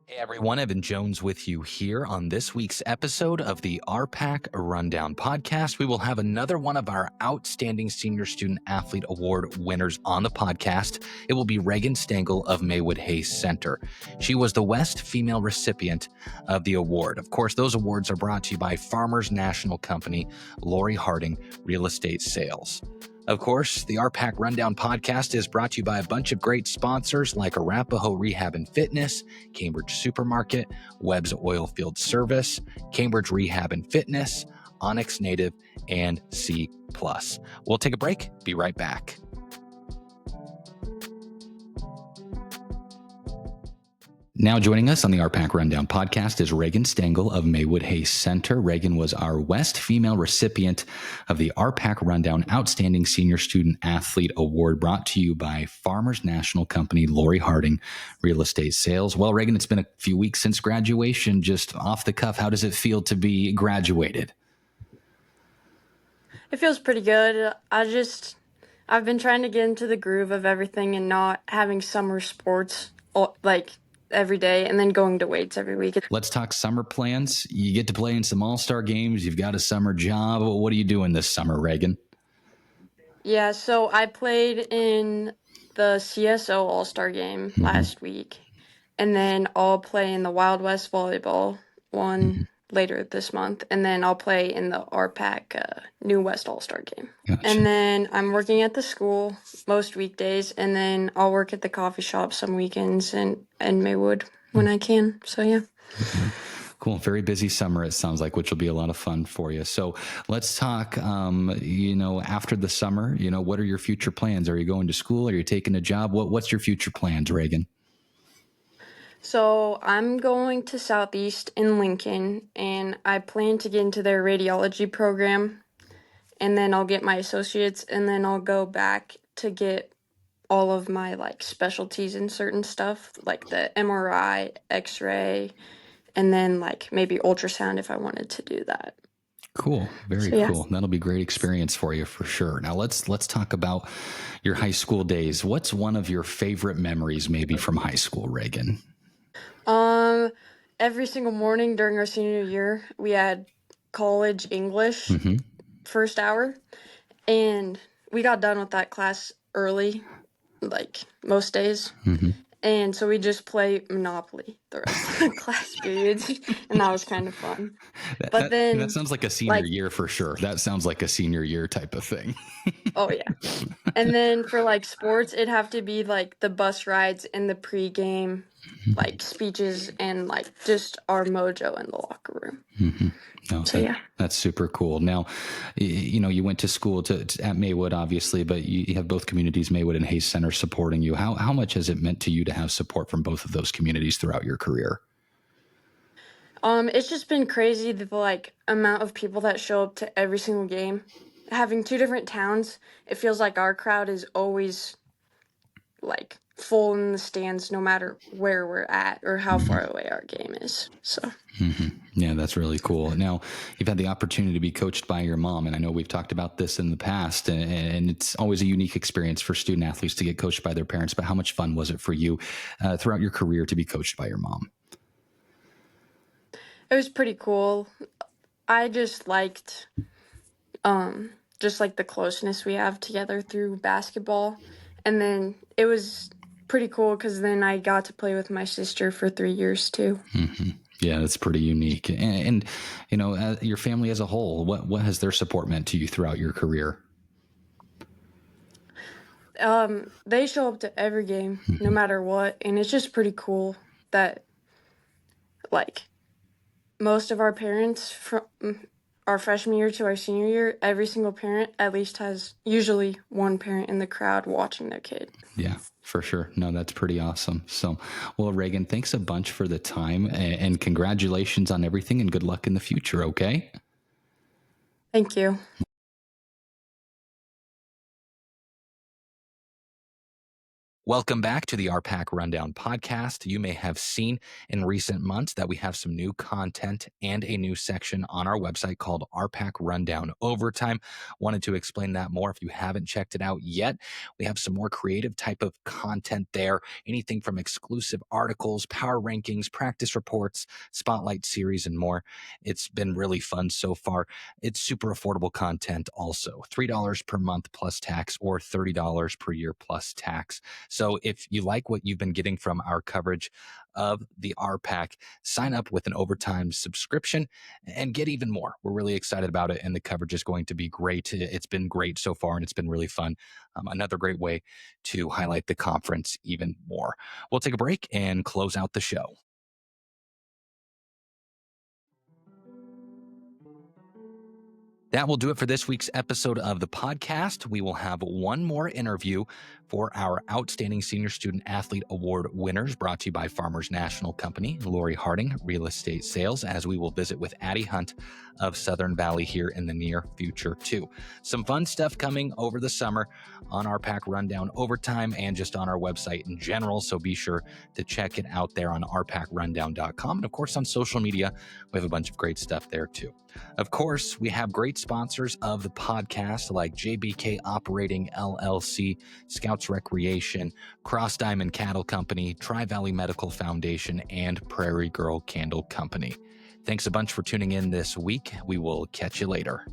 Hey everyone, Evan Jones with you here on this week's episode of the RPAC Rundown podcast. We will have another one of our Outstanding Senior Student Athlete Award winners on the podcast. It will be Reagan Stengel of Maywood-Hayes Center. She was the West Female Recipient of the award. Of course, those awards are brought to you by Farmers National Company, Lori Harding Real Estate Sales. Of course, the RPAC Rundown podcast is brought to you by a bunch of great sponsors like Arapahoe Rehab and Fitness, Cambridge Supermarket, Webb's Oilfield Service, Cambridge Rehab and Fitness, Onyx Native, and C+. We'll take a break. Be right back. Now joining us on the RPAC Rundown podcast is Reagan Stengel of Maywood-Hayes Center. Reagan was our West Female Recipient of the RPAC Rundown Outstanding Senior Student Athlete Award, brought to you by Farmers National Company, Lori Harding Real Estate Sales. Well, Reagan, it's been a few weeks since graduation. Just off the cuff, how does it feel to be graduated? It feels pretty good. I've been trying to get into the groove of everything and not having summer sports every day and then going to weights every week. Let's talk summer plans. You get to play in some all-star games. You've got a summer job. What are you doing this summer, Reagan? Yeah, so I played in the CSO all-star game last week, and then I'll play in the Wild West volleyball one later this month, and then I'll play in the RPAC New West all-star game. Gotcha. And then I'm working at the school most weekdays, and then I'll work at the coffee shop some weekends and Maywood when I can. So yeah. Cool. Very busy summer, it sounds like, which will be a lot of fun for you. So let's talk, after the summer, what are your future plans? Are you going to school? Are you taking a job? What's your future plans, Reagan? So I'm going to Southeast in Lincoln, and I plan to get into their radiology program, and then I'll get my associates, and then I'll go back to get all of my specialties in certain stuff, like the MRI, X-ray, and then maybe ultrasound if I wanted to do that. Cool. Very cool. That'll be a great experience for you for sure. Now let's talk about your high school days. What's one of your favorite memories maybe from high school, Reagan? Every single morning during our senior year, we had college English first hour, and we got done with that class early, most days. And so we just play Monopoly the rest of the class periods, and that was kind of fun. But then that sounds like a senior year for sure. That sounds like a senior year type of thing. Oh yeah. And then for sports, it'd have to be the bus rides and the pregame, speeches and just our mojo in the locker room. That's super cool. Now, you went to school at Maywood, obviously, but you have both communities, Maywood and Hayes Center, supporting you. How much has it meant to you to have support from both of those communities throughout your career? It's just been crazy, the amount of people that show up to every single game. Having two different towns, it feels like our crowd is always full in the stands, no matter where we're at or how far away our game is. So. Yeah, that's really cool. Now, you've had the opportunity to be coached by your mom, and I know we've talked about this in the past, and it's always a unique experience for student athletes to get coached by their parents, but how much fun was it for you throughout your career to be coached by your mom? It was pretty cool. I just liked the closeness we have together through basketball, and then it was pretty cool because then I got to play with my sister for 3 years too. Yeah, that's pretty unique. And your family as a whole, what has their support meant to you throughout your career? They show up to every game, no matter what, and it's just pretty cool that most of our parents from our freshman year to our senior year, every single parent at least has usually one parent in the crowd watching their kid. Yeah, for sure. No, that's pretty awesome. So, well, Reagan, thanks a bunch for the time and congratulations on everything and good luck in the future. Okay. Thank you. Welcome back to the RPAC Rundown podcast. You may have seen in recent months that we have some new content and a new section on our website called RPAC Rundown Overtime. Wanted to explain that more if you haven't checked it out yet. We have some more creative type of content there, anything from exclusive articles, power rankings, practice reports, spotlight series, and more. It's been really fun so far. It's super affordable content also, $3 per month plus tax or $30 per year plus tax. So if you like what you've been getting from our coverage of the RPAC, sign up with an overtime subscription and get even more. We're really excited about it, and the coverage is going to be great. It's been great so far, and it's been really fun. Another great way to highlight the conference even more. We'll take a break and close out the show. That will do it for this week's episode of the podcast. We will have one more interview for our Outstanding Senior Student Athlete Award winners, brought to you by Farmers National Company, Lori Harding, Real Estate Sales, as we will visit with Addie Hunt of Southern Valley here in the near future, too. Some fun stuff coming over the summer on our RPAC Rundown Overtime and just on our website in general, so be sure to check it out there on rpacrundown.com. And, of course, on social media, we have a bunch of great stuff there, too. Of course, we have great sponsors of the podcast like JBK Operating LLC, Scouts Recreation, Cross Diamond Cattle Company, Tri-Valley Medical Foundation, and Prairie Girl Candle Company. Thanks a bunch for tuning in this week. We will catch you later.